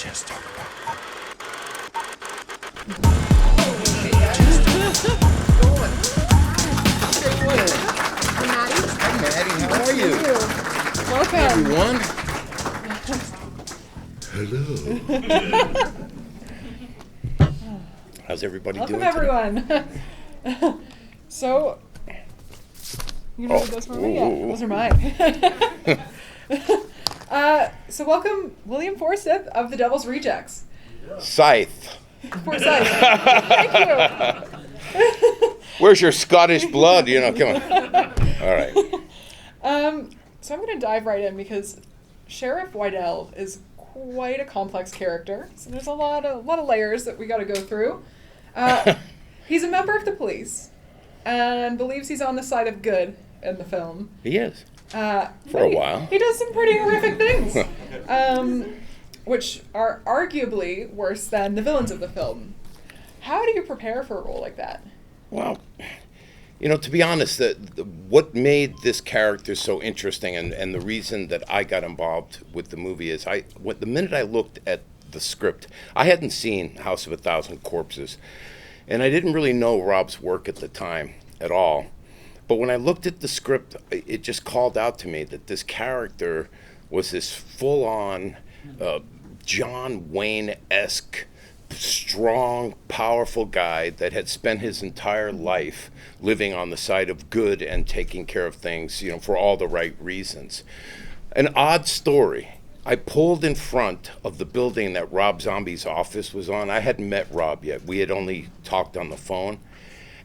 Chester. Hi, Maddie. How are you? Welcome. Everyone. Hello. How's everybody Welcome, doing today? everyone. So, you know those were me? Yeah, those are mine. So welcome, William Forsythe of The Devil's Rejects. Scythe. Forsythe. Thank you. Where's your Scottish blood? You know, come on. All right. So I'm going to dive right in because Sheriff Wydell is quite a complex character. So there's a lot of layers that we got to go through. He's a member of the police and believes he's on the side of good in the film. He is. For a while. He does some pretty horrific things, which are arguably worse than the villains of the film. How do you prepare for a role like that? Well, you know, to be honest, what made this character so interesting and the reason that I got involved with the movie is the minute I looked at the script, I hadn't seen House of a Thousand Corpses, and I didn't really know Rob's work at the time at all. But when I looked at the script, it just called out to me that this character was this full-on John Wayne-esque, strong, powerful guy that had spent his entire life living on the side of good and taking care of things, you know, for all the right reasons. An odd story. I pulled in front of the building that Rob Zombie's office was on. I hadn't met Rob yet. We had only talked on the phone.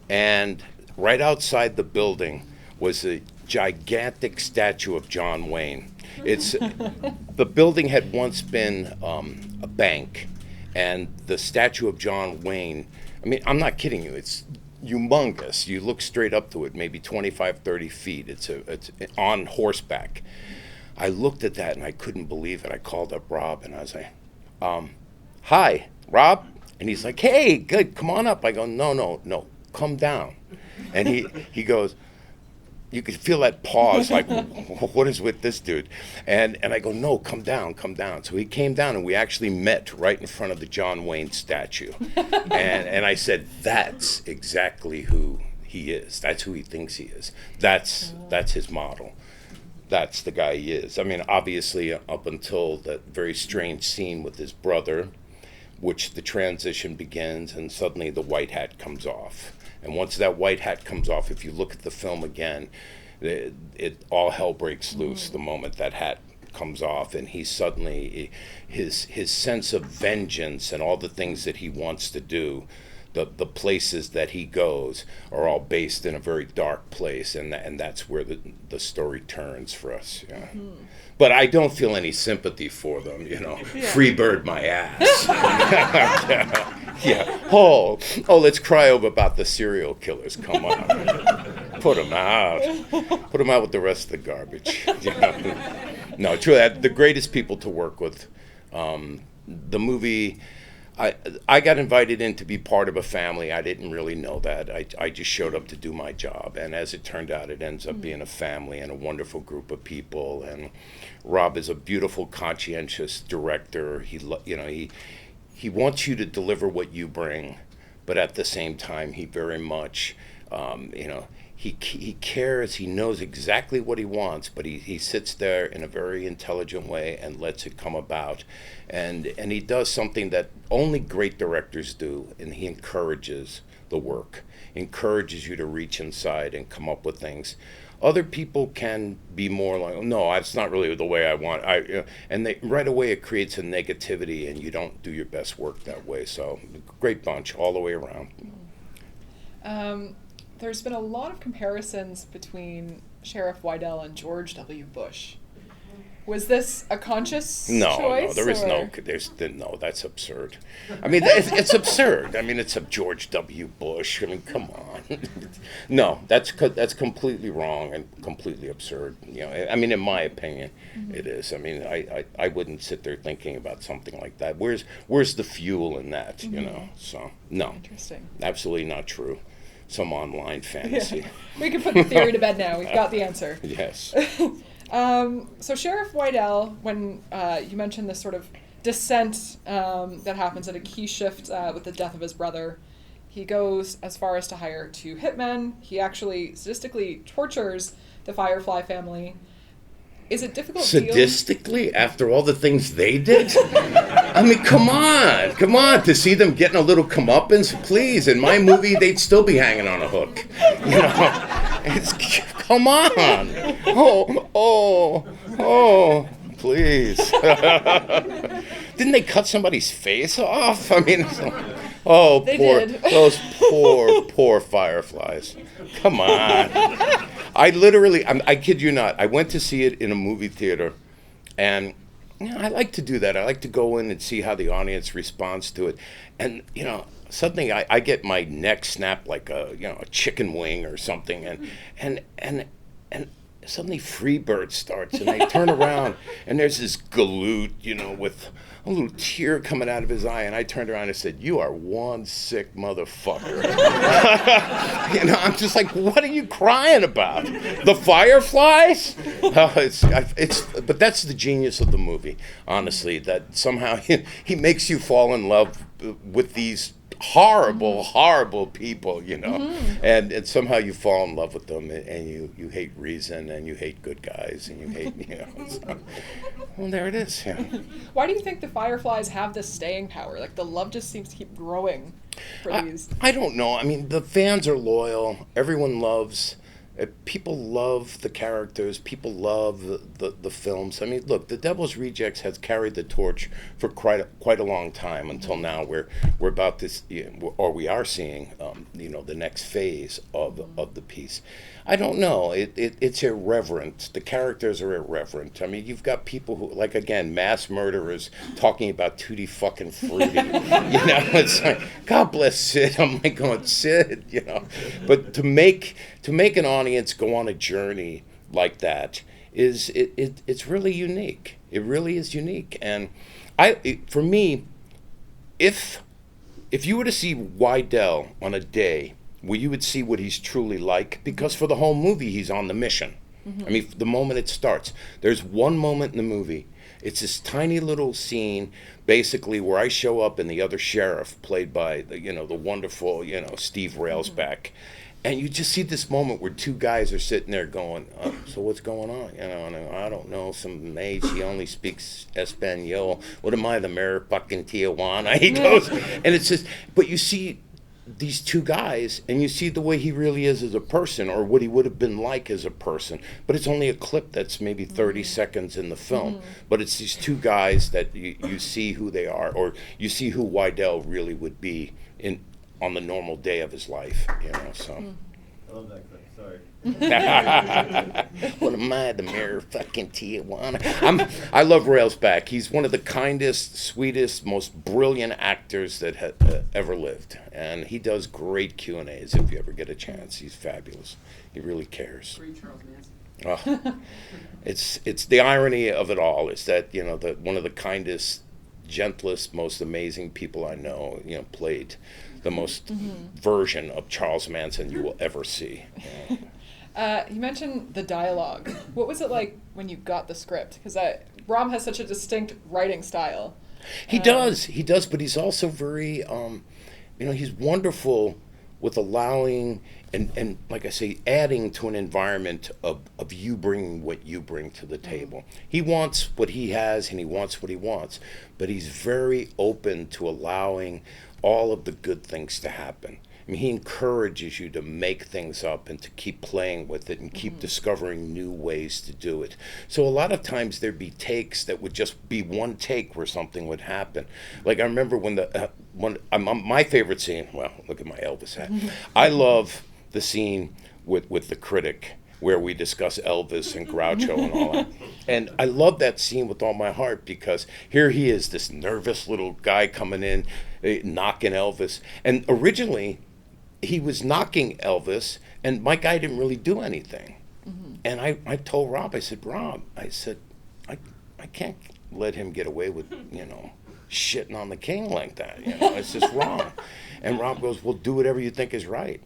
And right outside the building was a gigantic statue of John Wayne. The building had once been a bank, and the statue of John Wayne, I mean, I'm not kidding you, it's humongous. You look straight up to it, maybe 25, 30 feet. It's on horseback. I looked at that and I couldn't believe it. I called up Rob and I was like, hi, Rob? And he's like, hey, good, come on up. I go, no, come down. And he goes, you could feel that pause, like, what is with this dude? And I go, no, come down. So he came down and we actually met right in front of the John Wayne statue. and I said, that's exactly who he is. That's who he thinks he is. That's his model. That's the guy he is. I mean, obviously, up until that very strange scene with his brother, which the transition begins and suddenly the white hat comes off. And once that white hat comes off, if you look at the film again, it all hell breaks loose the moment that hat comes off, and he suddenly, his sense of vengeance and all the things that he wants to do, the places that he goes are all based in a very dark place, and that's where the story turns for us. Yeah. But I don't feel any sympathy for them, you know. Yeah. Free bird my ass. Yeah. Oh, let's cry over about the serial killers. Come on. Put them out. Put them out with the rest of the garbage. You know? No, true. The greatest people to work with. The movie, I got invited in to be part of a family. I didn't really know that. I just showed up to do my job. And as it turned out, it ends up being a family and a wonderful group of people. And Rob is a beautiful, conscientious director. He wants you to deliver what you bring, but at the same time, he very much, he cares. He knows exactly what he wants, but he sits there in a very intelligent way and lets it come about. And he does something that only great directors do, and he encourages the work, encourages you to reach inside and come up with things. Other people can be more like, no, that's not really the way I want. And right away it creates a negativity, and you don't do your best work that way. So, great bunch all the way around. There's been a lot of comparisons between Sheriff Wydell and George W. Bush. Was this a conscious choice? No, no, that's absurd. I mean, it's absurd. I mean, it's a George W. Bush. I mean, come on. No, that's completely wrong and completely absurd. You know, I mean, in my opinion, it is. I mean, I wouldn't sit there thinking about something like that. Where's the fuel in that? You know, so no. Interesting. Absolutely not true. Some online fantasy. Yeah. We can put the theory to bed now. We've got the answer. Yes. So Sheriff Wydell, when you mentioned this sort of descent that happens at a key shift with the death of his brother. He goes as far as to hire 2 hitmen. He actually sadistically tortures the Firefly family. Is it difficult Sadistically, after all the things they did? I mean, come on, to see them getting a little comeuppance, please. In my movie, they'd still be hanging on a hook. You know, come on. Oh, please. Didn't they cut somebody's face off? I mean, those poor fireflies. Come on. I kid you not, I went to see it in a movie theater, and I like to do that. I like to go in and see how the audience responds to it. And, suddenly I get my neck snapped like a chicken wing or something, and suddenly Freebird starts, and I turn around, and there's this galoot, with a little tear coming out of his eye, and I turned around and said, "You are one sick motherfucker." I'm just like, what are you crying about? The fireflies? But that's the genius of the movie, honestly, that somehow he makes you fall in love with these horrible people, and somehow you fall in love with them, and you hate reason, and you hate good guys, and you hate, so, well, there it is. Yeah. Why do you think the Fireflies have this staying power? Like, the love just seems to keep growing for these. I don't know. I mean, the fans are loyal. Everyone loves. People love the characters. People love the films. I mean, look, The Devil's Rejects has carried the torch for quite a long time until now. We're about this, or we are seeing, the next phase of the piece. I don't know. It's irreverent. The characters are irreverent. I mean, you've got people who, like, again, mass murderers talking about Tutti fucking Frutti. It's like, God bless Sid. I'm like going, Sid, But to make an audience go on a journey like that it's really unique. It really is unique. And for me, if you were to see Wydell on a day where you would see what he's truly like, because for the whole movie he's on the mission. I mean, the moment it starts, there's one moment in the movie. It's this tiny little scene, basically, where I show up and the other sheriff, played by the wonderful Steve Railsback. And you just see this moment where 2 guys are sitting there going, so what's going on? And I don't know, some maid, she only speaks Espanol. What am I, the mayor of fucking Tijuana? He goes, and it's just, but you see these 2 guys, and you see the way he really is as a person, or what he would have been like as a person. But it's only a clip that's maybe 30 seconds in the film. But it's these 2 guys that you see who they are, or you see who Wydell really would be on the normal day of his life, so. I love that clip, sorry. What am I, the mayor of fucking Tijuana? I love Railsback. He's one of the kindest, sweetest, most brilliant actors that ever lived. And he does great Q&As if you ever get a chance. He's fabulous. He really cares. Great Charles Manson. Oh, it's the irony of it all is that, one of the kindest, gentlest, most amazing people I know, played the most version of Charles Manson you will ever see. You mentioned the dialogue. What was it like when you got the script? Because Rob has such a distinct writing style. He does, but he's also very, he's wonderful with allowing and like I say, adding to an environment of you bringing what you bring to the table. He wants what he has and he wants what he wants, but he's very open to allowing all of the good things to happen. I mean, he encourages you to make things up and to keep playing with it and keep discovering new ways to do it. So a lot of times there'd be takes that would just be one take where something would happen. Like I remember when my favorite scene, well, look at my Elvis hat. I love the scene with the critic where we discuss Elvis and Groucho and all that. And I love that scene with all my heart because here he is, this nervous little guy coming in, knocking Elvis. And originally, he was knocking Elvis, and my guy didn't really do anything. And I told Rob, I said, I can't let him get away with, shitting on the king like that. It's just wrong. And Rob goes, well, do whatever you think is right.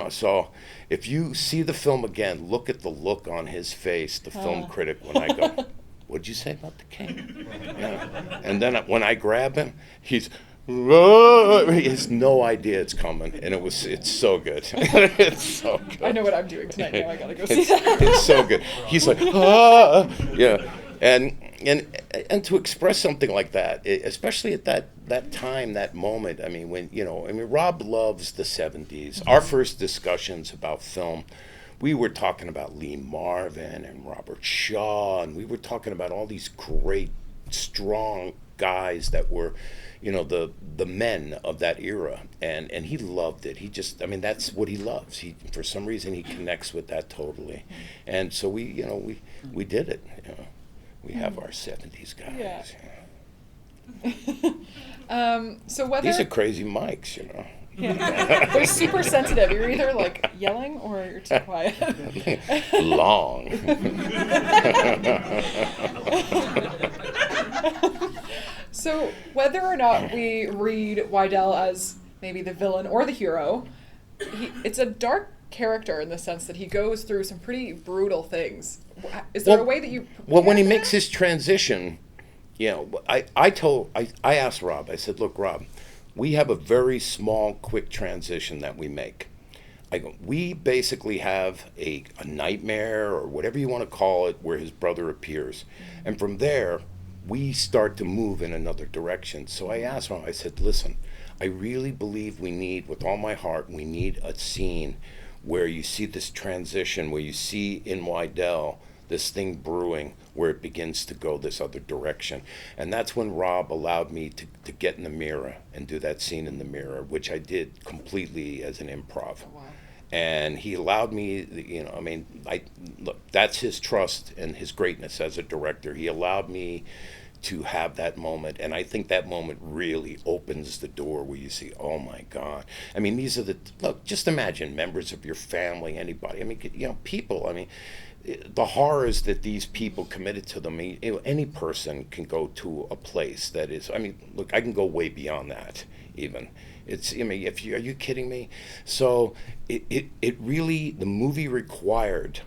So if you see the film again, look at the look on his face, the film critic, when I go, what'd you say about the king? Yeah. And then when I grab him, he has no idea it's coming, and it's so good. It's so good. I know what I'm doing tonight now. I gotta go see that. It's so good. He's like, ah, yeah, and to express something like that, especially at that time, that moment. I mean, Rob loves the '70s. Our first discussions about film, we were talking about Lee Marvin and Robert Shaw, and we were talking about all these great, strong guys that were, the men of that era, and he loved it. He just, that's what he loves. For some reason, he connects with that totally, and so we did it. We have our '70s guys. Yeah. So whether these are crazy mics, Yeah. They're super sensitive. You're either like yelling or you're too quiet. Long. So whether or not we read Wydell as maybe the villain or the hero, it's a dark character in the sense that he goes through some pretty brutal things. Is there a way that you... Well, when he makes his transition, I asked Rob, I said, look, Rob, we have a very small, quick transition that we make. We basically have a nightmare, or whatever you want to call it, where his brother appears. And from there, we start to move in another direction. So I asked him, I said, listen, I really believe with all my heart, we need a scene where you see this transition, where you see in Wydell this thing brewing, where it begins to go this other direction. And that's when Rob allowed me to get in the mirror and do that scene in the mirror, which I did completely as an improv. Oh, wow. And he allowed me, look, that's his trust and his greatness as a director. He allowed me to have that moment, and I think that moment really opens the door where you see, oh my God. These are look, just imagine members of your family, anybody, people, the horrors that these people committed to them. Any person can go to a place that is, look, I can go way beyond that even. It's, are you kidding me? So it really, the movie required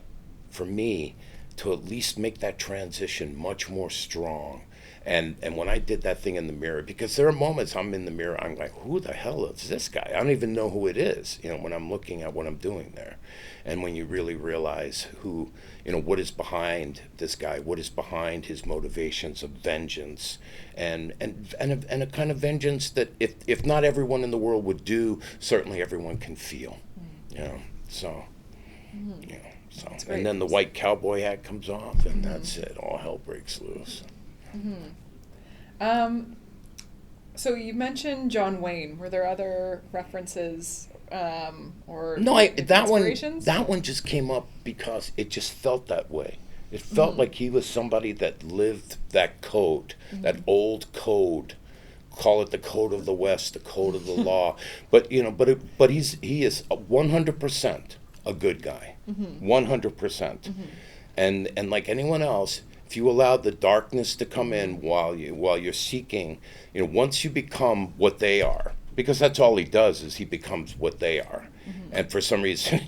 for me to at least make that transition much more strong. And when I did that thing in the mirror, because there are moments I'm in the mirror, I'm like, who the hell is this guy? I don't even know who it is, when I'm looking at what I'm doing there. And when you really realize who, what is behind this guy, what is behind his motivations of vengeance, and a kind of vengeance that if not everyone in the world would do, certainly everyone can feel, so, so. And then the white cowboy hat comes off, and that's it, all hell breaks loose. So you mentioned John Wayne. Were there other references or no? inspirations? That one just came up because it just felt that way. It felt like he was somebody that lived that code, that old code. Call it the code of the West, the code of the law. But he is 100% a good guy, 100%. And like anyone else, if you allow the darkness to come in while you're seeking, once you become what they are, because that's all he does is he becomes what they are, and for some reason,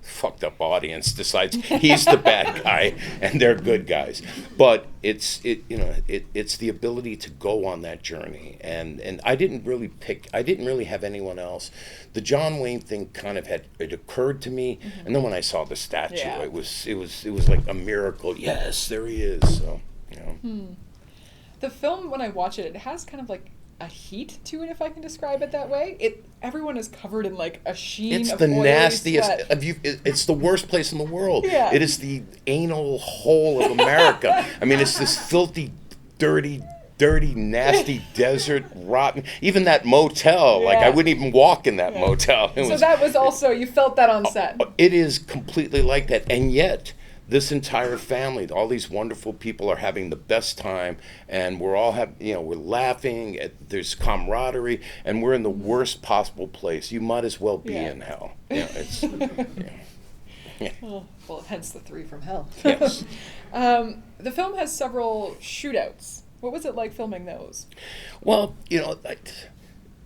fucked up audience decides he's the bad guy and they're good guys. But it's the ability to go on that journey, and I didn't really have anyone else. The John Wayne thing it occurred to me, and then when I saw the statue, it was like a miracle. Yes, there he is. So The film, when I watch it, it has kind of like a heat to it, if I can describe it that way. Everyone is covered in like a sheen it's of the oily nastiest sweat. It's the worst place in the world. Yeah. It is the anal hole of America. It's this filthy, dirty, nasty desert, rotten. Even that motel, like I wouldn't even walk in that motel. That was also, you felt that on set. It is completely like that, and yet this entire family, all these wonderful people are having the best time, and we're all we're laughing, there's camaraderie, and we're in the worst possible place. You might as well be in hell. It's Well, hence the 3 from hell. Yes. The film has several shootouts. What was it like filming those? Well,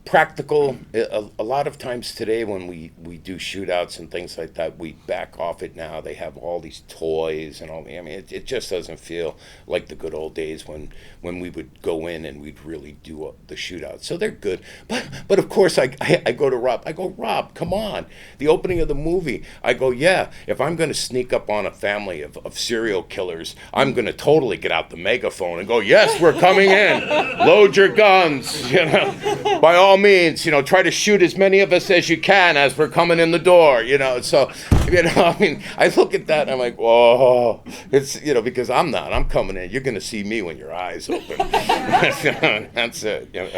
practical. A lot of times today when we do shootouts and things like that, we back off it now. They have all these toys and all. I mean, it just doesn't feel like the good old days when we would go in and we'd really do the shootout. So they're good. But of course, I go to Rob. I go, Rob, come on. The opening of the movie. I go, yeah, if I'm going to sneak up on a family of serial killers, I'm going to totally get out the megaphone and go, yes, we're coming in. Load your guns. You know, by all means, you know, try to shoot as many of us as you can as we're coming in the door, you know. So, you know, I mean, I look at that and I'm like, whoa, it's, you know, because I'm coming in. You're going to see me when your eyes open. That's it. You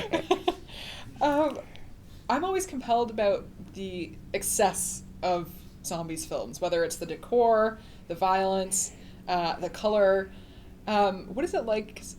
know. I'm always compelled about the excess of zombies films, whether it's the decor, the violence, the color. What is it like? 'Cause,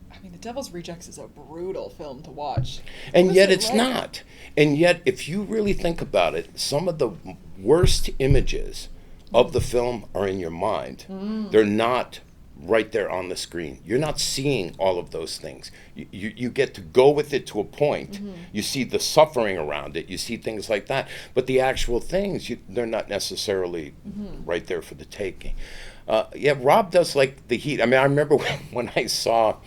I mean, The Devil's Rejects is a brutal film to watch. And yet it's not. And yet, if you really think about it, some of the worst images of the film are in your mind. They're not right there on the screen. You're not seeing all of those things. You get to go with it to a point. You see the suffering around it. You see things like that. But the actual things, they're not necessarily right there for the taking. Yeah, Rob does like the heat. I mean, I remember when I saw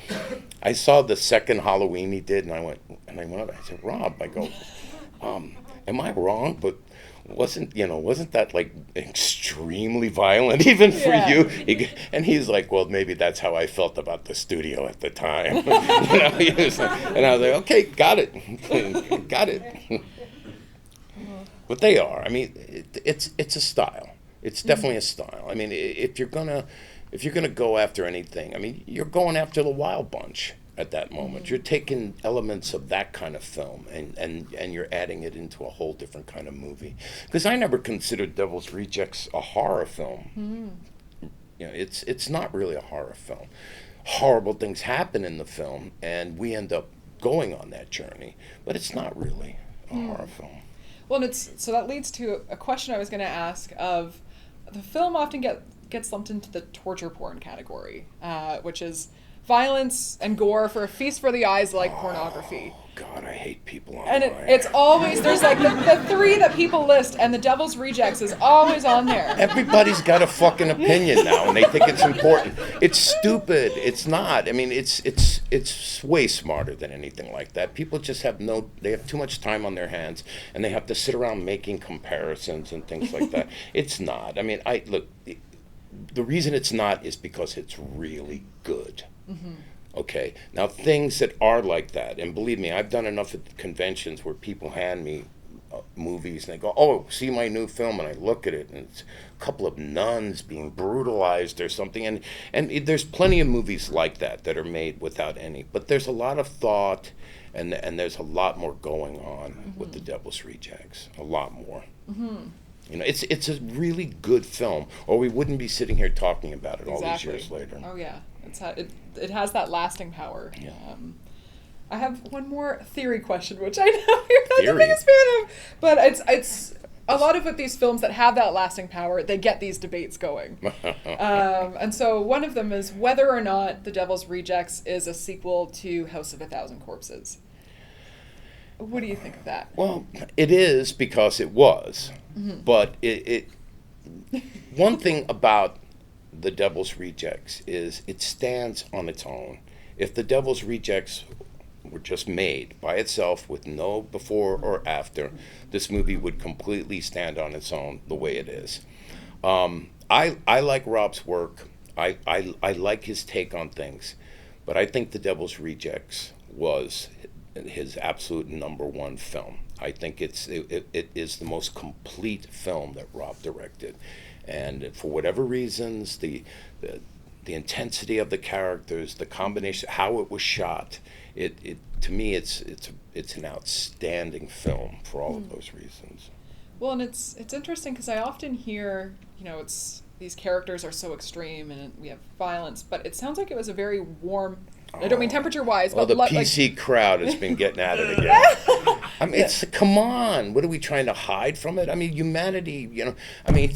the second Halloween he did, and I went up, I said, Rob, I go, am I wrong? But wasn't that like extremely violent even for you? And he's like, well, maybe that's how I felt about the studio at the time. You know, and I was like, okay, got it, got it. But they are. I mean, it's a style. It's definitely a style. I mean, if you're gonna go after anything, I mean, you're going after the Wild Bunch at that moment. You're taking elements of that kind of film and you're adding it into a whole different kind of movie. Because I never considered Devil's Rejects a horror film. You know, it's not really a horror film. Horrible things happen in the film, and we end up going on that journey. But it's not really a horror film. Well, and so that leads to a question I was going to ask of the film often gets lumped into the torture porn category, which is violence and gore for a feast for the eyes like pornography. God, I hate people on And it's always, there's like the three that people list, and The Devil's Rejects is always on there. Everybody's got a fucking opinion now, and they think it's important. It's stupid. It's not. I mean, it's way smarter than anything like that. People just they have too much time on their hands, and they have to sit around making comparisons and things like that. It's not. I mean, look, the reason it's not is because it's really good. Okay, now things that are like that, and believe me, I've done enough at conventions where people hand me movies and they go, oh, see my new film, and I look at it and it's a couple of nuns being brutalized or something, and there's plenty of movies like that are made without any, but there's a lot of thought and there's a lot more going on with The Devil's Rejects, a lot more. You know, it's a really good film, or we wouldn't be sitting here talking about it all these years later. Oh yeah, it has that lasting power. Yeah. I have one more theory question, which I know you're not the biggest fan of, but it's a lot of these films that have that lasting power, they get these debates going. And so one of them is whether or not The Devil's Rejects is a sequel to House of a Thousand Corpses. What do you think of that? Well, it is because it was, but one thing about The Devil's Rejects is it stands on its own. If The Devil's Rejects were just made by itself with no before or after, this movie would completely stand on its own the way it is. I like Rob's work. I like his take on things, but I think The Devil's Rejects was his absolute number one film. I think it is the most complete film that Rob directed, and for whatever reasons, the intensity of the characters, the combination, how it was shot, it to me it's an outstanding film for all of those reasons. Well, and it's interesting because I often hear, these characters are so extreme and we have violence, but it sounds like it was a very warm I don't mean temperature-wise, Well, but the PC crowd has been getting at it again. I mean, come on. What are we trying to hide from it? I mean, humanity, I mean,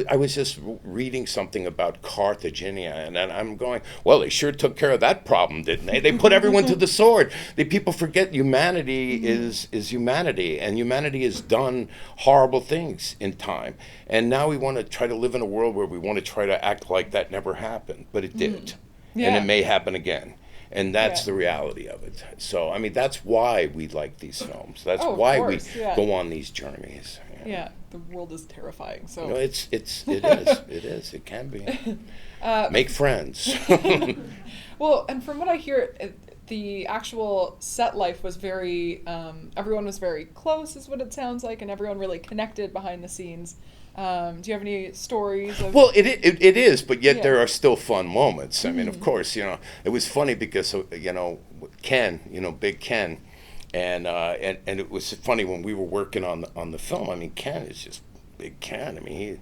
I was just reading something about Carthagena, and I'm going, well, they sure took care of that problem, didn't they? They put everyone to the sword. People forget humanity is humanity, and humanity has done horrible things in time. And now we want to try to live in a world where we want to try to act like that never happened, but it did. And it may happen again. And that's the reality of it. So, I mean, that's why we like these films. That's why we go on these journeys. Yeah, the world is terrifying. So it is. It can be. Make friends. Well, and from what I hear, the actual set life was very, everyone was very close, is what it sounds like, and everyone really connected behind the scenes. Do you have any stories of... Well, it is, but yet there are still fun moments. I mean, of course, it was funny because, Ken, Big Ken, and it was funny when we were working on the film. I mean, Ken is just Big Ken. I mean,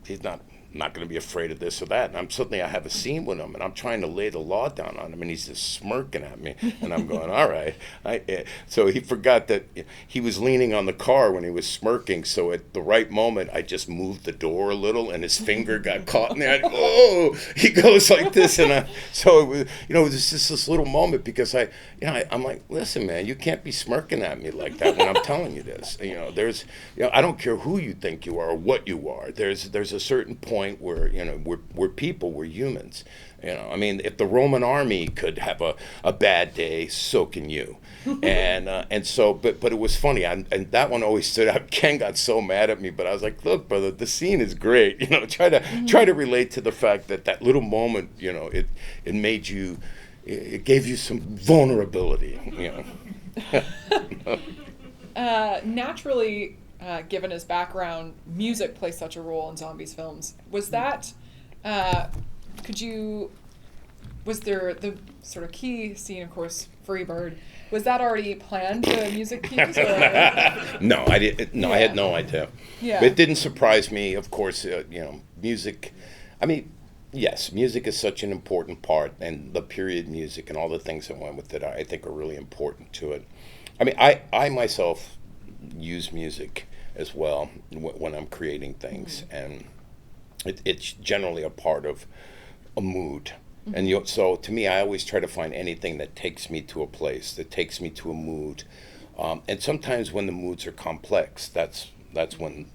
he's not going to be afraid of this or that. And suddenly I have a scene with him, and I'm trying to lay the law down on him, and he's just smirking at me, and I'm going, all right. So he forgot that he was leaning on the car when he was smirking, so at the right moment, I just moved the door a little, and his finger got caught in there. Oh, he goes like this, and so it was, it was just this little moment, because I'm like, listen, man, you can't be smirking at me like that when I'm telling you this. There's, I don't care who you think you are or what you are. There's a certain point where we're people, we're humans. I mean, if the Roman army could have a bad day, so can you. And so, but it was funny, and that one always stood out. Ken got so mad at me, but I was like, look, brother, the scene is great. Try to relate to the fact that little moment, it made you, it gave you some vulnerability. Naturally, given his background, music plays such a role in zombies films. Was that, was there the sort of key scene, of course, Freebird, was that already planned, the music cues? No, I didn't. No, I had no idea. Yeah. But it didn't surprise me, of course, music. I mean, yes, music is such an important part, and the period music and all the things that went with it, I think, are really important to it. I mean, I myself use music as well when I'm creating things, and it's generally a part of a mood. And so to me, I always try to find anything that takes me to a place, that takes me to a mood. And sometimes when the moods are complex, that's when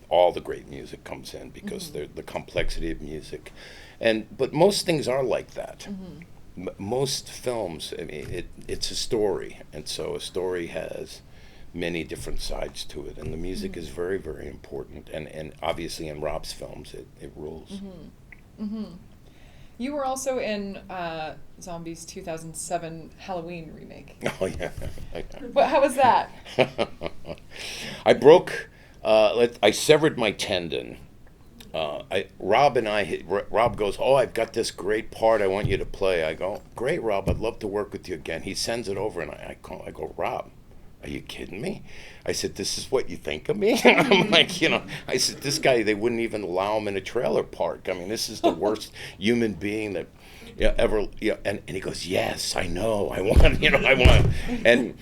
all the great music comes in, because the complexity of music. But most things are like that. Most films, I mean, it's a story, and so a story has many different sides to it, and the music is very, very important. And obviously in Rob's films, it rules. You were also in Zombies 2007 Halloween remake. Oh, yeah. How was that? I broke, I severed my tendon. Rob goes, oh, I've got this great part I want you to play. I go, great, Rob, I'd love to work with you again. He sends it over, and I go, Rob, are you kidding me? I said, this is what you think of me? I'm like, I said, this guy, they wouldn't even allow him in a trailer park. I mean, this is the worst human being that ever, and he goes, yes, I know, I want. And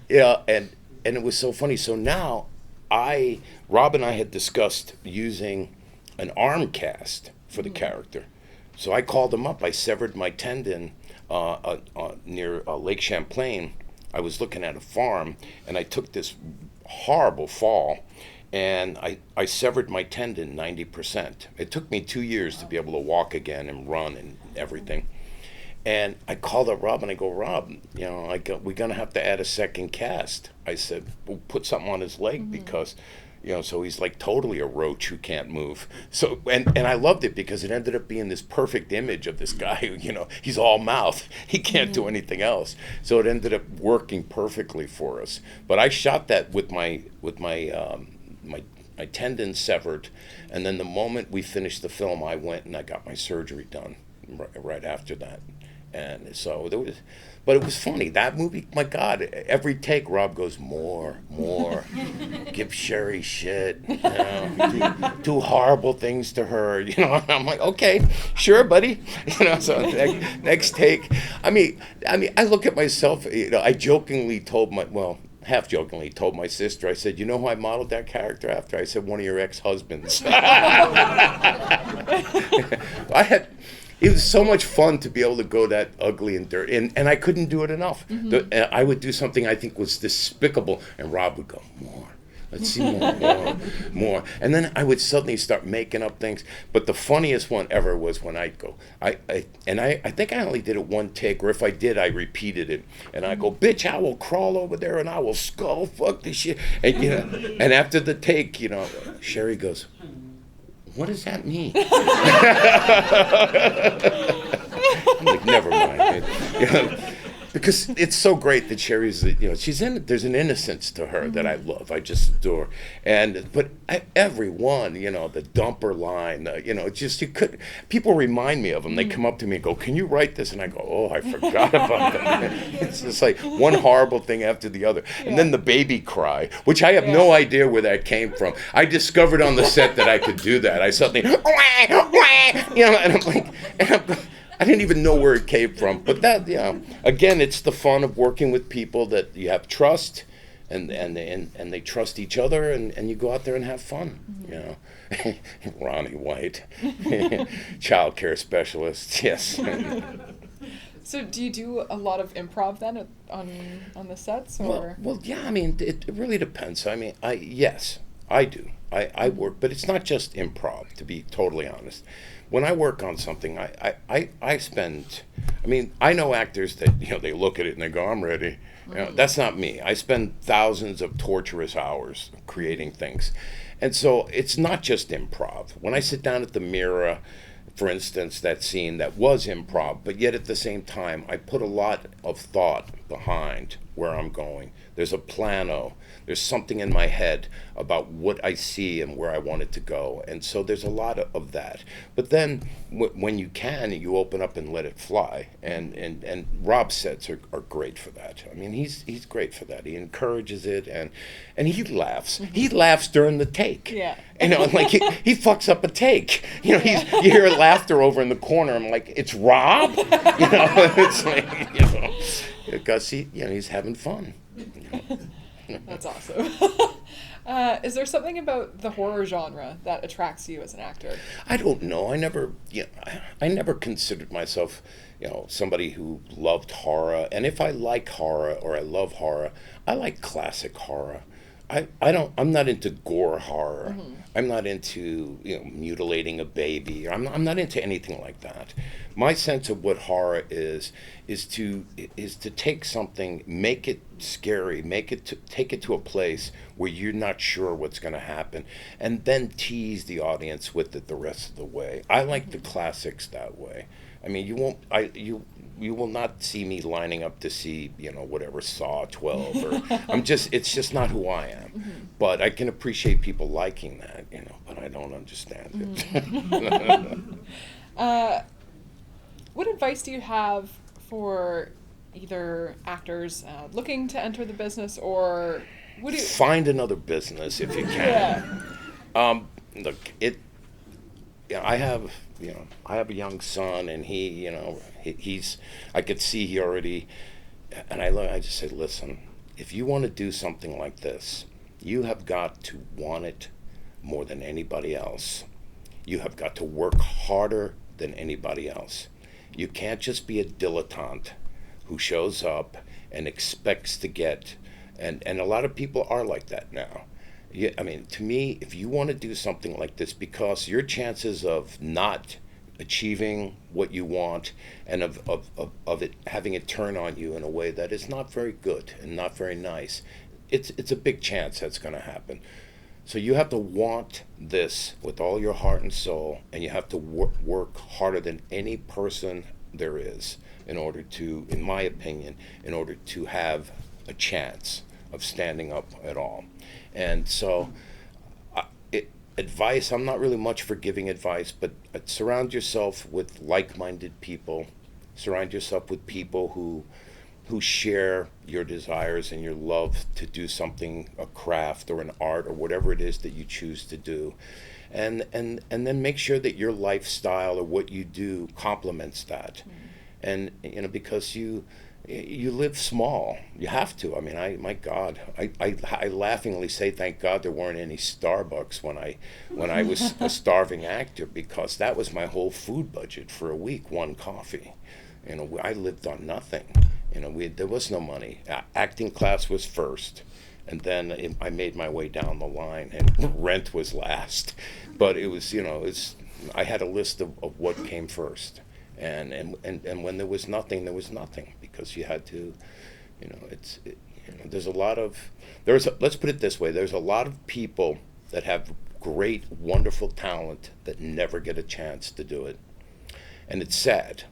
it was so funny. So now Rob and I had discussed using an arm cast for the character. So I called him up. I severed my tendon near Lake Champlain. I was looking at a farm, and I took this horrible fall, and I severed my tendon 90%. It took me 2 years to be able to walk again and run and everything. And I called up Rob, and I go, Rob, we're going to have to add a second cast. I said, we'll put something on his leg because... so he's like totally a roach who can't move. So, and I loved it because it ended up being this perfect image of this guy who, he's all mouth. He can't do anything else. So it ended up working perfectly for us. But I shot that with my tendon severed, and then the moment we finished the film, I went and I got my surgery done right after that. And so But it was funny. That movie, my God, every take, Rob goes, more, give Sherry shit, you know, do horrible things to her, you know. And I'm like, okay, sure, buddy, you know. So next take, I mean, I look at myself, you know, I jokingly told half jokingly told my sister, I said, you know who I modeled that character after? I said, one of your ex-husbands. It was so much fun to be able to go that ugly and dirty, and I couldn't do it enough. I would do something I think was despicable, and Rob would go, more. Let's see more. And then I would suddenly start making up things. But the funniest one ever was when I'd go, I think I only did it one take, or if I did, I repeated it. And I go, bitch, I will crawl over there and I will skull fuck this shit. And, you know, and after the take, you know, Sherry goes, what does that mean? I'm like, never mind. You know, because it's so great that Sherry's, you know, there's an innocence to her that I love. I just adore. But everyone, you know, the dumper line, you know, people remind me of them. They come up to me and go, can you write this? And I go, oh, I forgot about that. It's just like one horrible thing after the other. Yeah. And then the baby cry, which I have no idea where that came from. I discovered on the set that I could do that. I suddenly, you know, and I'm like, I didn't even know where it came from. But that, you know, again, it's the fun of working with people that you have trust, and they trust each other, and you go out there and have fun, you know. Ronnie White, child care specialist, yes. So do you do a lot of improv then on the sets, or? Well, yeah, I mean, it really depends. I mean, yes, I do. I work, but it's not just improv, to be totally honest. When I work on something, I spend, I mean, I know actors that, you know, they look at it and they go, I'm ready. You know, that's not me. I spend thousands of torturous hours creating things. And so it's not just improv. When I sit down at the mirror, for instance, that scene that was improv, but yet at the same time, I put a lot of thought behind where I'm going. There's a plano. There's something in my head about what I see and where I want it to go. And so there's a lot of that. But then when you can, you open up and let it fly. And Rob's sets are great for that. I mean, he's great for that. He encourages it, and he laughs. He laughs during the take. Yeah. You know, like he fucks up a take. You know, you hear laughter over in the corner. I'm like, it's Rob? You know, it's like, you know, because he's having fun. You know? That's awesome. Is there something about the horror genre that attracts you as an actor? I don't know. I never considered myself, you know, somebody who loved horror. And if I like horror or I love horror, I like classic horror. I'm not into gore horror. I'm not into, you know, mutilating a baby. I'm not into anything like that. My sense of what horror is to take something, make it scary, take it to a place where you're not sure what's going to happen, and then tease the audience with it the rest of the way. I like the classics that way. I mean, you will not see me lining up to see, you know, whatever, Saw 12 or it's just not who I am. But I can appreciate people liking that, you know, but I don't understand it. What advice do you have for either actors looking to enter the business, or find another business if you can. Look, I have a young son, and he's I could see he already, and I just say, listen, if you want to do something like this, you have got to want it more than anybody else. You have got to work harder than anybody else. You can't just be a dilettante who shows up and expects to get, and a lot of people are like that now. Yeah, I mean, to me, if you want to do something like this, because your chances of not achieving what you want and of it having it turn on you in a way that is not very good and not very nice, it's a big chance that's going to happen. So you have to want this with all your heart and soul, and you have to work harder than any person there is in order to, in my opinion, in order to have a chance of standing up at all. And so advice, I'm not really much for giving advice, but surround yourself with like-minded people. Surround yourself with people who who share your desires and your love to do something, a craft or an art or whatever it is that you choose to do. And then make sure that your lifestyle or what you do complements that. And, you know, because you live small. You have to. I mean, my God, I laughingly say, thank God there weren't any Starbucks when I was a starving actor, because that was my whole food budget for a week, one coffee. You know, I lived on nothing. You know, there was no money. Acting class was first, and then I made my way down the line, and rent was last. But it was, you know, I had a list of what came first. And when there was nothing, because you had to, you know, there's a lot of, let's put it this way, there's a lot of people that have great, wonderful talent that never get a chance to do it. And it's sad.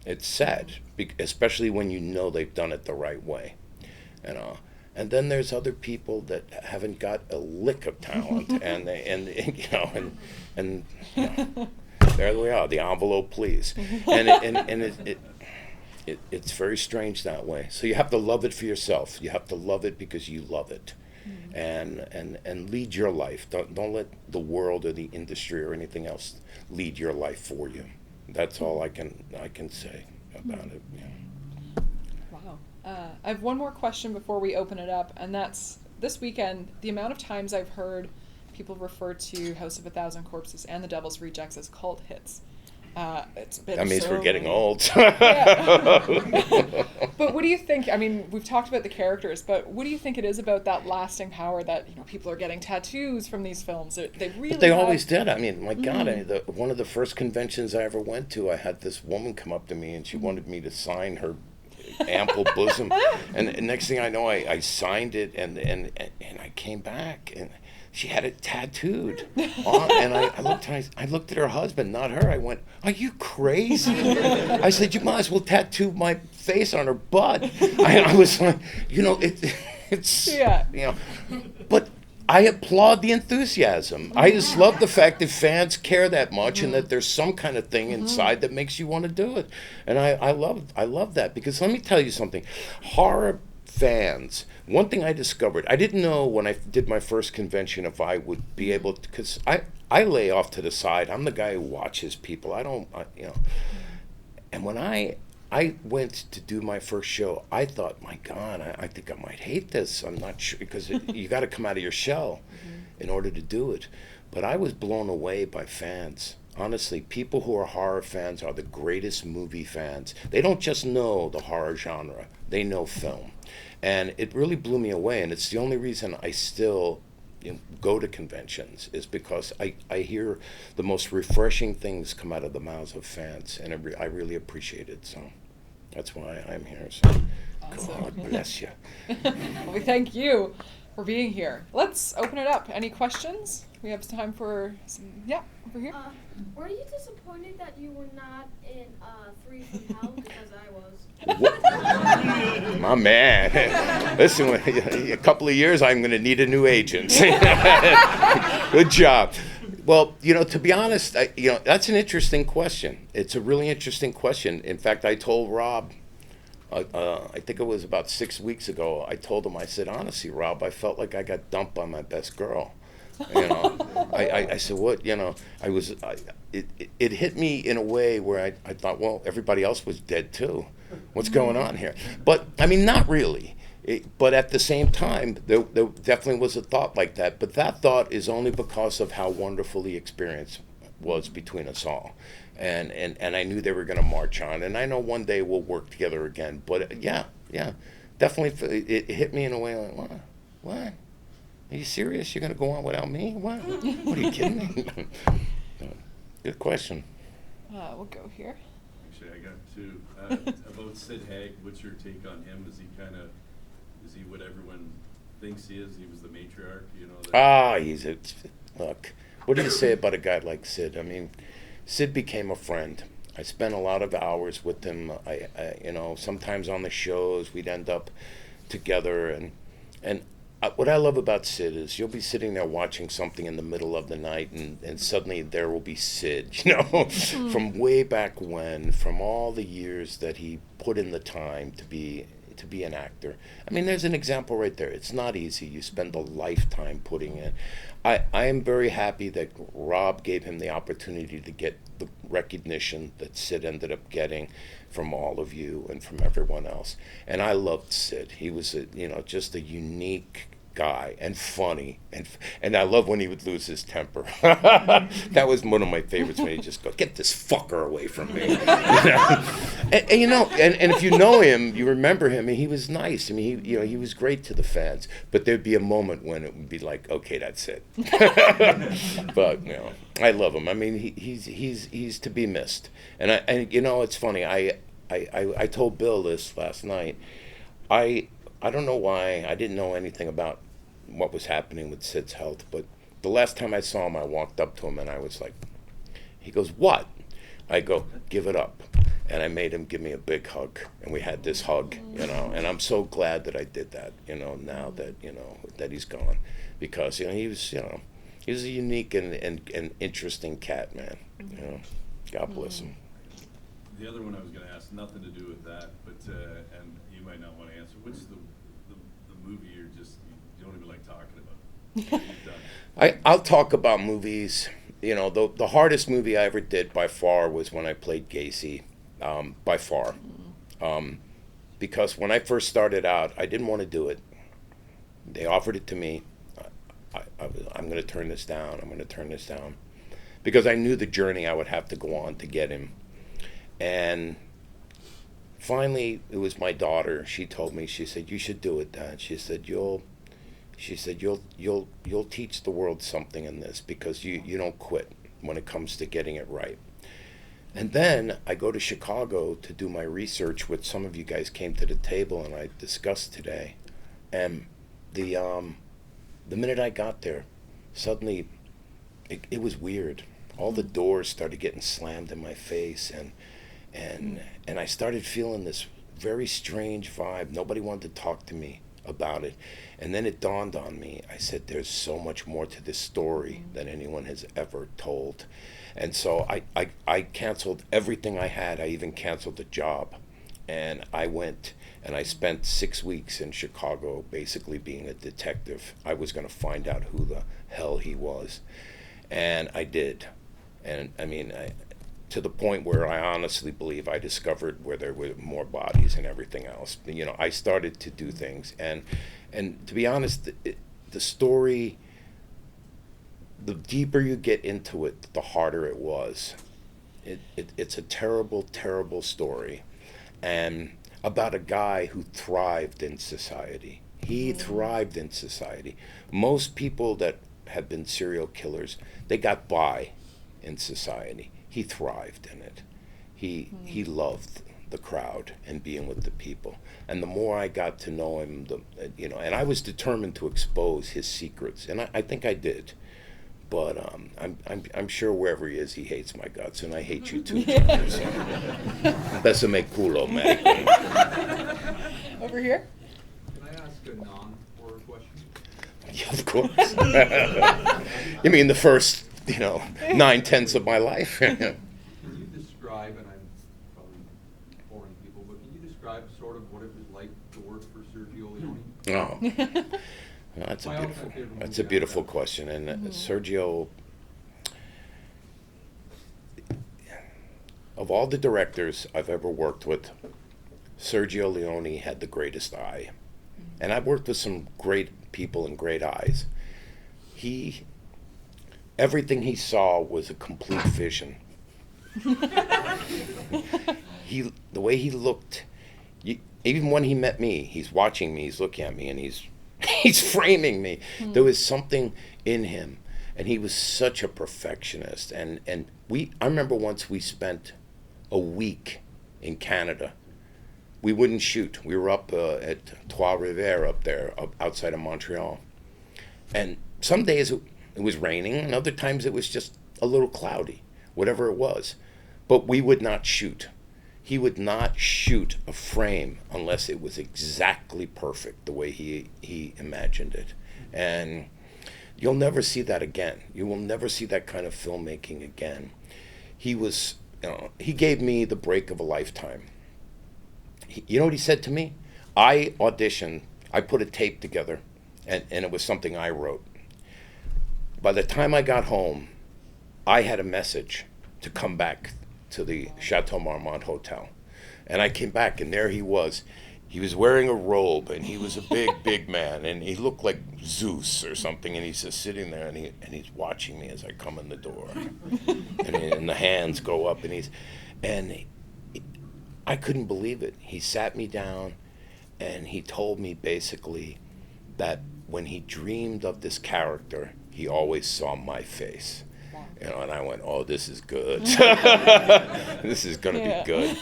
It's sad, especially when you know they've done it the right way, you know. And then there's other people that haven't got a lick of talent, and you know, and you know, there we are, the envelope, please. And it's very strange that way. So you have to love it for yourself. You have to love it because you love it, and lead your life. Don't let the world or the industry or anything else lead your life for you. That's all I can say about it. Yeah. Wow. I have one more question before we open it up, and that's this weekend, the amount of times I've heard people refer to House of a Thousand Corpses and The Devil's Rejects as cult hits. It's been that means so we're getting many. old. But what do you think? I mean, we've talked about the characters, but what do you think it is about that lasting power that, you know, people are getting tattoos from these films? They really. But they always did. I mean, my God, one of the first conventions I ever went to, I had this woman come up to me and she wanted me to sign her ample bosom, and next thing I know, I signed it, and I came back and she had it tattooed on, and I looked at her husband, not her. I went, "Are you crazy?" I said, "You might as well tattoo my face on her butt." I was like, you know, it's Yeah. you know, but I applaud the enthusiasm. I just love the fact that fans care that much, and that there's some kind of thing inside that makes you want to do it. And I love that, because let me tell you something, horror fans. One thing I discovered, I didn't know when I did my first convention if I would be able to, because I lay off to the side. I'm the guy who watches people. You know. And when I went to do my first show, I thought, my God, I think I might hate this. I'm not sure, because you got to come out of your shell in order to do it. But I was blown away by fans. Honestly, people who are horror fans are the greatest movie fans. They don't just know the horror genre, they know film. And it really blew me away, and it's the only reason I still go to conventions, is because I hear the most refreshing things come out of the mouths of fans, and I really appreciate it. So that's why I'm here. So Awesome. God bless you. Well, we thank you for being here. Let's open it up. Any questions? We have time for some. Yeah, over here. Were you disappointed that you were not in Three from Hell, because I was? My man. Listen, a couple of years, I'm going to need a new agent. Good job. Well, you know, to be honest, that's an interesting question. It's a really interesting question. In fact, I told Rob, I think it was about 6 weeks ago, I told him, I said, honestly, Rob, I felt like I got dumped by my best girl. You know, I said, what, you know, it hit me in a way where I thought, well, everybody else was dead too. What's going on here? But, I mean, not really. But at the same time, there definitely was a thought like that. But that thought is only because of how wonderful the experience was between us all. And I knew they were going to march on. And I know one day we'll work together again. But, yeah, definitely it hit me in a way like, what? Are you serious? You're going to go on without me? What? What are you kidding me? Good question. We'll go here. Actually, I got two. About Sid Haig, what's your take on him? Is he what everyone thinks he is? He was the matriarch, you know? Look, what do you say about a guy like Sid? I mean, Sid became a friend. I spent a lot of hours with him. I sometimes on the shows, we'd end up together, and what I love about Sid is you'll be sitting there watching something in the middle of the night, and suddenly there will be Sid, you know, from way back when, from all the years that he put in the time to be an actor. I mean, there's an example right there. It's not easy. You spend a lifetime putting in. I am very happy that Rob gave him the opportunity to get the recognition that Sid ended up getting from all of you and from everyone else. And I loved Sid. He was just a unique guy and funny, and I love when he would lose his temper. That was one of my favorites, when he just go, "Get this fucker away from me." And if you know him, you remember him, and he was nice. I mean, he was great to the fans, but there'd be a moment when it would be like, okay, that's it. But I love him. I mean, he's to be missed. And it's funny. I told Bill this last night. I don't know why. I didn't know anything about what was happening with Sid's health, but the last time I saw him, I walked up to him and I was like, he goes, "What?" I go, "Give it up." And I made him give me a big hug, and we had this hug, and I'm so glad that I did that, now that, that he's gone, because, he was a unique and interesting cat, man. God bless him. The other one I was going to ask, nothing to do with that, but and you might not want to answer. Which is the movie you don't even like talking about? You've done? I'll talk about movies. The hardest movie I ever did by far was when I played Gacy, by far, because when I first started out, I didn't want to do it. They offered it to me. I'm going to turn this down. I'm going to turn this down, because I knew the journey I would have to go on to get him. And finally, it was my daughter. She told me, she said, "You should do it, Dad." She said, you'll teach the world something in this, because you don't quit when it comes to getting it right. And then I go to Chicago to do my research, which some of you guys came to the table and I discussed today. And the minute I got there, suddenly it was weird. All the doors started getting slammed in my face, and I started feeling this very strange vibe. Nobody wanted to talk to me about it. And then it dawned on me. I said, there's so much more to this story than anyone has ever told. And so I canceled everything I had. I even canceled the job. And I went and I spent 6 weeks in Chicago basically being a detective. I was going to find out who the hell he was. And I did. And I mean, to the point where I honestly believe I discovered where there were more bodies and everything else. I started to do things. And to be honest, the story, the deeper you get into it, the harder it was. It's a terrible, terrible story. And about a guy who thrived in society. He thrived in society. Most people that have been serial killers, they got by in society. He thrived in it. He loved the crowd and being with the people. And the more I got to know him, and I was determined to expose his secrets, and I think I did. But I'm sure wherever he is, he hates my guts, and I hate you too, John. So. Bésame culo, man. Over here. Can I ask a non-horror question? Yeah, of course. You mean the first, 9/10 of my life? Can you describe, and I'm probably boring people, but can you describe sort of what it was like to work for Sergio Leone? Oh. That's a beautiful question. And Sergio, of all the directors I've ever worked with, Sergio Leone had the greatest eye. And I've worked with some great people and great eyes. Everything he saw was a complete vision. The way he looked, even when he met me, he's watching me, he's looking at me, and he's framing me. There was something in him, and he was such a perfectionist. And I remember once we spent a week in Canada. We wouldn't shoot. We were up at Trois-Rivières up there, outside of Montreal. And some days it was raining, and other times it was just a little cloudy, whatever it was. But we would not shoot. He would not shoot a frame unless it was exactly perfect, the way he imagined it. And you'll never see that again. You will never see that kind of filmmaking again. He gave me the break of a lifetime. You know what he said to me? I auditioned, I put a tape together, and it was something I wrote. By the time I got home, I had a message to come back to the Chateau Marmont Hotel. And I came back, and there he was. He was wearing a robe, and he was a big, big man, and he looked like Zeus or something, and he's just sitting there, and he's watching me as I come in the door. And the hands go up, and I couldn't believe it. He sat me down, and he told me basically that when he dreamed of this character, he always saw my face. You know, and I went, oh, this is good. This is going to be good.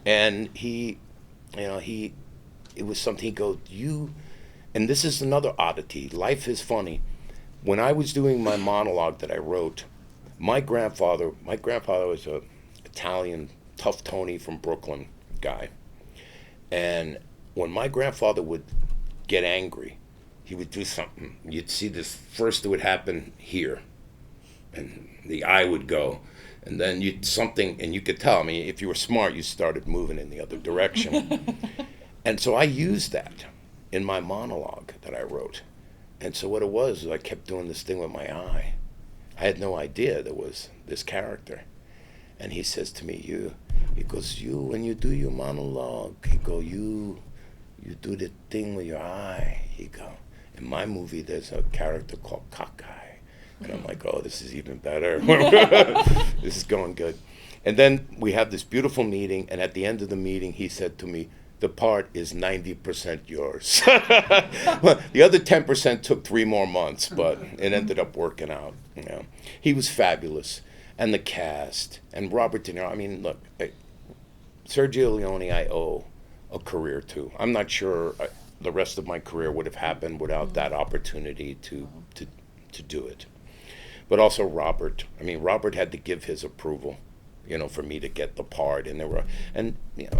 And it was something, he goes, and this is another oddity. Life is funny. When I was doing my monologue that I wrote, my grandfather was a Italian, tough Tony from Brooklyn guy. And when my grandfather would get angry, he would do something. You'd see this, first it would happen here, and the eye would go, and then and you could tell, I mean, if you were smart, you started moving in the other direction. And so I used that in my monologue that I wrote. And so what it was I kept doing this thing with my eye. I had no idea there was this character. And he says to me, he goes, when you do your monologue, he go, you do the thing with your eye. He go, in my movie, there's a character called Cockeye. And I'm like, oh, this is even better. This is going good. And then we have this beautiful meeting, and at the end of the meeting, he said to me, the part is 90% yours. Well, the other 10% took 3 more months, but it ended up working out. You know. He was fabulous. And the cast, and Robert De Niro. I mean, look, Sergio Leone I owe a career to. I'm not sure the rest of my career would have happened without that opportunity to do it. But also Robert. I mean, Robert had to give his approval, for me to get the part.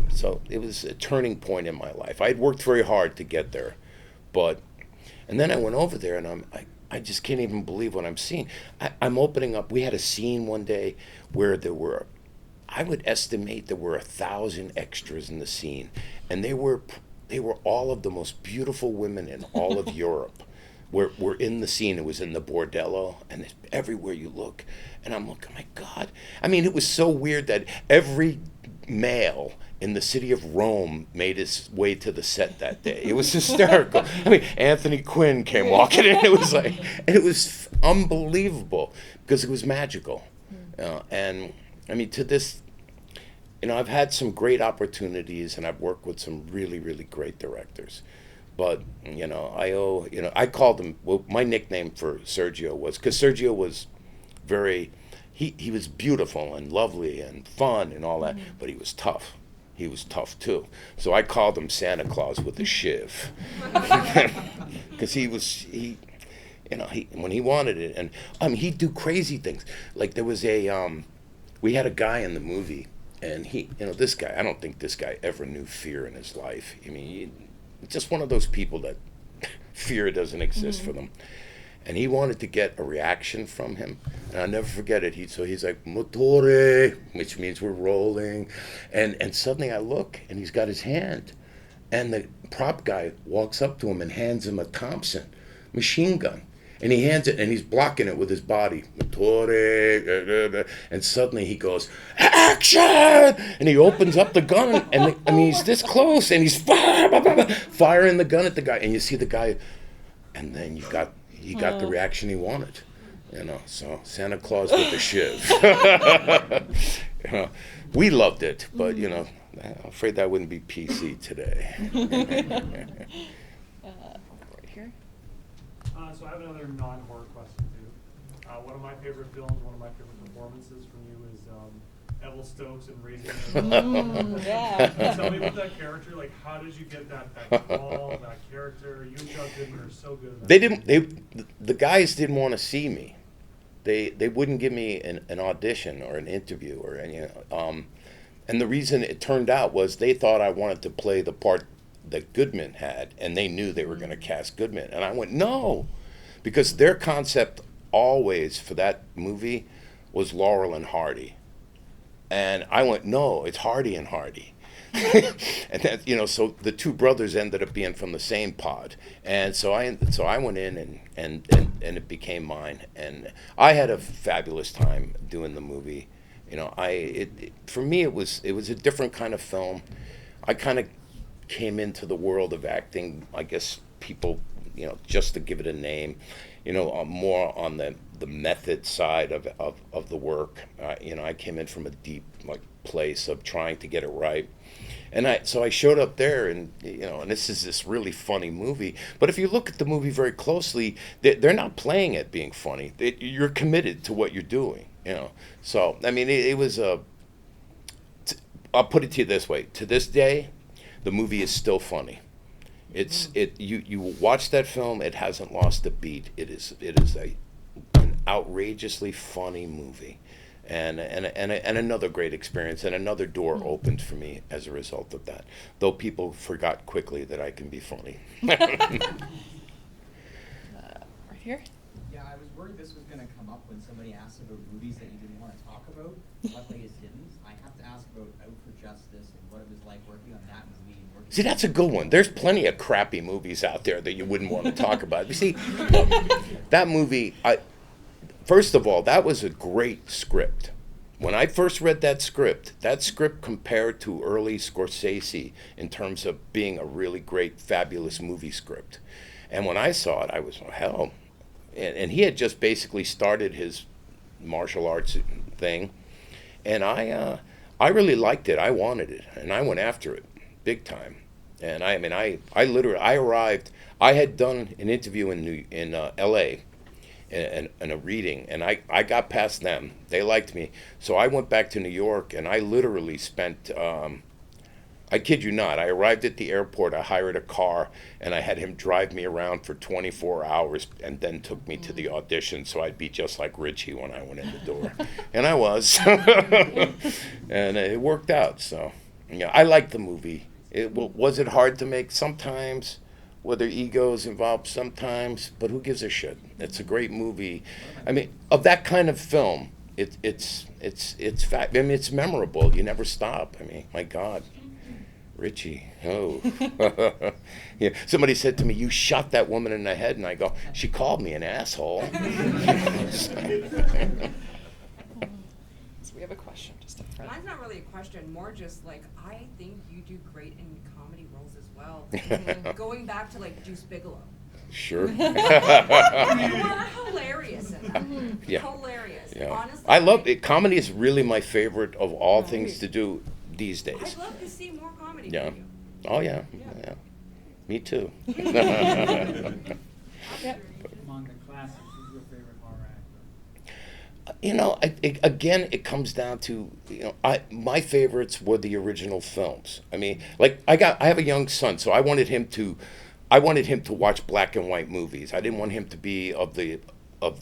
So it was a turning point in my life. I had worked very hard to get there, and then I went over there, and I just can't even believe what I'm seeing. I'm opening up. We had a scene one day where I would estimate there were 1,000 extras in the scene, and they were all of the most beautiful women in all of Europe. We're in the scene. It was in the bordello, and everywhere you look. And I'm looking, my God. I mean, it was so weird that every male in the city of Rome made his way to the set that day. It was hysterical. I mean, Anthony Quinn came walking in. It was unbelievable because it was magical. And I mean, to this, I've had some great opportunities, and I've worked with some really, really great directors. But, I called him, my nickname for Sergio was, because Sergio was he was beautiful and lovely and fun and all that, but he was tough. He was tough too. So I called him Santa Claus with a shiv. Because when he wanted it, and he'd do crazy things. Like there was we had a guy in the movie, and this guy, I don't think this guy ever knew fear in his life. I mean, just one of those people that fear doesn't exist for them. And he wanted to get a reaction from him. And I'll never forget it. So he's like, motore, which means we're rolling. And suddenly I look, and he's got his hand. And the prop guy walks up to him and hands him a Thompson machine gun. And he hands it, and he's blocking it with his body. Motore, and suddenly he goes, action! And he opens up the gun, and he's this close, and he's firing the gun at the guy. And you see the guy, and then he got the reaction he wanted. So Santa Claus with the shiv. We loved it, but I'm afraid that wouldn't be PC today. Right here. So I have another non-horror question too. One of my favorite films, one of my favorite performances from you is Evel Stokes in Raising Arizona. Yeah. Tell me about that character. Like, how did you get that call, that character? You and Chuck Goodman are so good at that. The guys didn't want to see me. They wouldn't give me an audition or an interview or any. And the reason it turned out was they thought I wanted to play the part that Goodman had, and they knew they were going to cast Goodman. And I went, no, because their concept always for that movie was Laurel and Hardy. And I went, no, it's Hardy and Hardy. And that, so the two brothers ended up being from the same pod, and so I went in and it became mine, and I had a fabulous time doing the movie. For me it was a different kind of film. I kind of came into the world of acting, I guess people, just to give it a name, more on the method side of the work. I came in from a deep place of trying to get it right. And so I showed up there, and and this is this really funny movie. But if you look at the movie very closely, they're not playing at being funny. You're committed to what you're doing. So I mean, it was a. I'll put it to you this way: to this day, the movie is still funny. You watch that film, it hasn't lost a beat. It is an outrageously funny movie. And another great experience, and another door opened for me as a result of that. Though people forgot quickly that I can be funny. Right here. Yeah, I was worried this was going to come up when somebody asked about movies that you didn't want to talk about. Luckily it didn't. I have to ask about Out for Justice and what it was like working on that movie. And working See, that's a good one. There's plenty of crappy movies out there that you wouldn't want to talk about. You see, that movie, first of all, that was a great script. When I first read that script compared to early Scorsese in terms of being a really great, fabulous movie script. And when I saw it, I was, oh, hell. And he had just basically started his martial arts thing. And I really liked it. I wanted it. And I went after it big time. And I arrived, I had done an interview in L.A., and a reading, and I got past them. They liked me. So I went back to New York, and I literally spent, I kid you not, I arrived at the airport, I hired a car, and I had him drive me around for 24 hours, and then took me to the audition, so I'd be just like Richie when I went in the door. And I was. And it worked out, so. Yeah, I liked the movie. Was it hard to make? Sometimes. Whether egos involved sometimes, but who gives a shit? It's a great movie. I mean, of that kind of film, it's memorable. You never stop. I mean, my God, Richie. Oh, yeah. Somebody said to me, "You shot that woman in the head," and I go, "She called me an asshole." So we have a question just up front. Mine's not really a question, more just like I think you do great in comedy roles as well. Going back to like Deuce Bigelow. Sure. You were hilarious in that. Yeah. Hilarious. Yeah. Honestly. I love it. Comedy is really my favorite of all things to do these days. I'd love to see more comedy Yeah. from you. Oh yeah. Yeah. Me too. Yep. Among the classics, who's your favorite horror actor? Again, it comes down to, my favorites were the original films. I mean, like I have a young son, so I wanted him to watch black and white movies. I didn't want him to be of the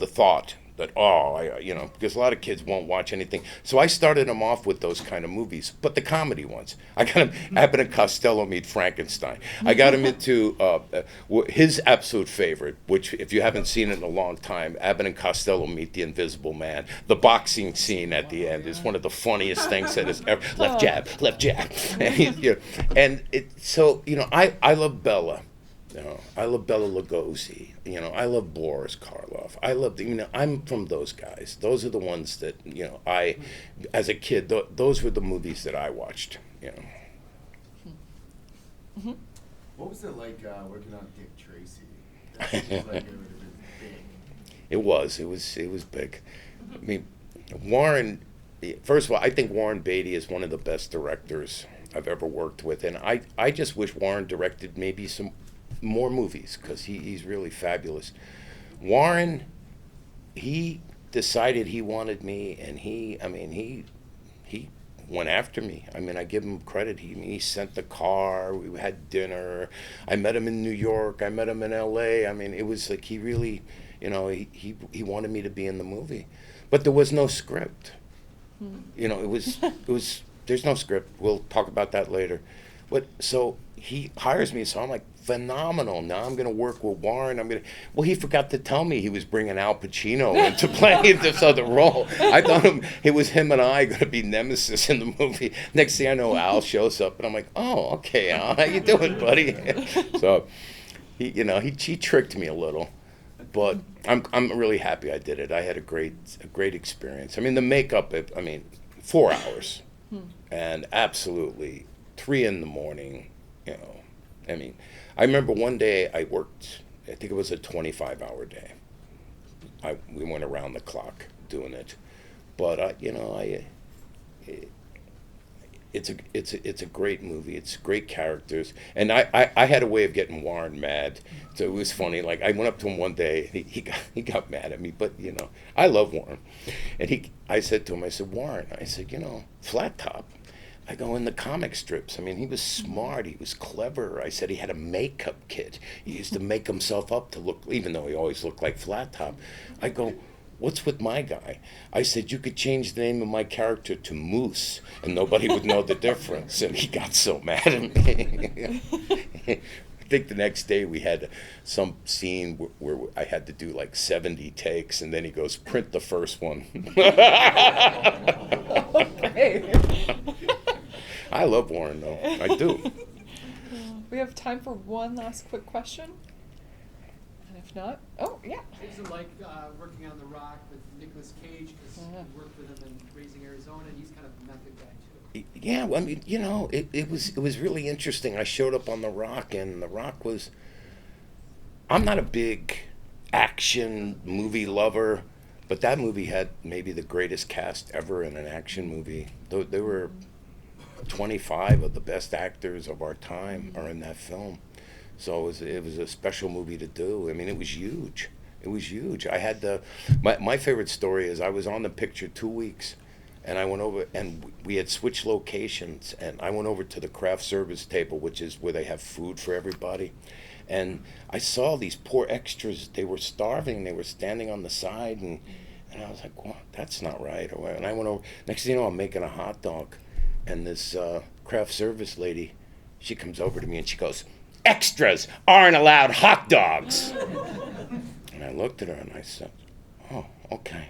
thought that, because a lot of kids won't watch anything. So I started him off with those kind of movies, but the comedy ones. I got him Abbott and Costello Meet Frankenstein. I got him into his absolute favorite, which if you haven't seen it in a long time, Abbott and Costello Meet the Invisible Man. The boxing scene at the end is one of the funniest things that has ever. Left jab. And I love Bella. I love Bela Lugosi. I love Boris Karloff. I love I'm from those guys. Those are the ones that as a kid, those were the movies that I watched. Mm-hmm. What was it like working on Dick Tracy? That seems like it would have been big. It was big. I mean, Warren. First of all, I think Warren Beatty is one of the best directors I've ever worked with, and I just wish Warren directed maybe some more movies, because he's really fabulous. Warren, he decided he wanted me, and he went after me. I mean, I give him credit. He sent the car. We had dinner. I met him in New York. I met him in L.A. I mean, it was like he really, he wanted me to be in the movie, but there was no script. It was. There's no script. We'll talk about that later. But so he hires me, so I'm like, phenomenal. Now I'm going to work with Warren. Well, he forgot to tell me he was bringing Al Pacino into play this other role. I thought it was him and I going to be nemesis in the movie. Next thing I know, Al shows up, and I'm like, oh, okay, Al, how you doing, buddy? So, he tricked me a little, but I'm really happy I did it. I had a great experience. I mean, the makeup, 4 hours, and absolutely 3 a.m. I remember one day I worked, I think it was a 25-hour day. We went around the clock doing it. But, it's a great movie. It's great characters. And I had a way of getting Warren mad. So it was funny. Like, I went up to him one day, he got mad at me. But, I love Warren. And I said to him, Warren, Flat Top. I go, in the comic strips. He was smart. He was clever. I said he had a makeup kit. He used to make himself up to look, even though he always looked like Flat Top. I go, what's with my guy? I said, you could change the name of my character to Moose, and nobody would know the difference. And he got so mad at me. I think the next day we had some scene where I had to do like 70 takes, and then he goes, print the first one. Okay. I love Warren, though. I do. We have time for one last quick question. And if not, oh, yeah. What was it like working on The Rock with Nicolas Cage? Because you worked with him in Raising Arizona, and he's kind of a method guy, too. Yeah, it was really interesting. I showed up on The Rock, and The Rock was... I'm not a big action movie lover, but that movie had maybe the greatest cast ever in an action movie. There were 25 of the best actors of our time are in that film. So it was a special movie to do. It was huge. It was huge. I had my favorite story is I was on the picture 2 weeks, and I went over, and we had switched locations, and I went over to the craft service table, which is where they have food for everybody. And I saw these poor extras. They were starving. They were standing on the side, and I was like, well, that's not right. And I went over. Next thing you know, I'm making a hot dog. And this craft service lady, she comes over to me and she goes, extras aren't allowed hot dogs. And I looked at her and I said, oh, okay.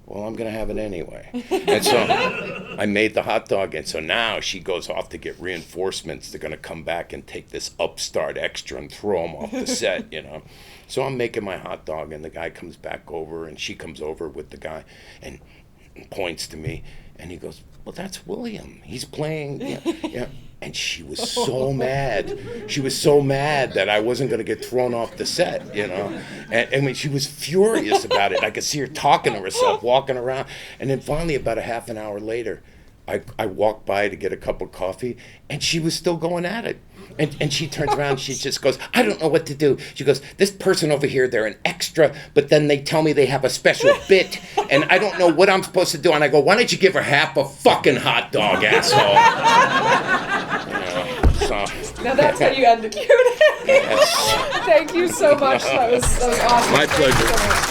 Well, I'm going to have it anyway. And so I made the hot dog. And so now she goes off to get reinforcements. They're going to come back and take this upstart extra and throw him off the set, So I'm making my hot dog, and the guy comes back over, and she comes over with the guy and points to me. And he goes, well, that's William. He's playing. Yeah. And she was so mad. She was so mad that I wasn't going to get thrown off the set, And she was furious about it. I could see her talking to herself, walking around. And then finally, about a half an hour later, I walked by to get a cup of coffee, and she was still going at it. And she turns around and she just goes, I don't know what to do. She goes, this person over here, they're an extra, but then they tell me they have a special bit, and I don't know what I'm supposed to do. And I go, why don't you give her half a fucking hot dog, asshole? Now that's how you end the Q&A. Yes. Thank you so much. That was awesome. My pleasure.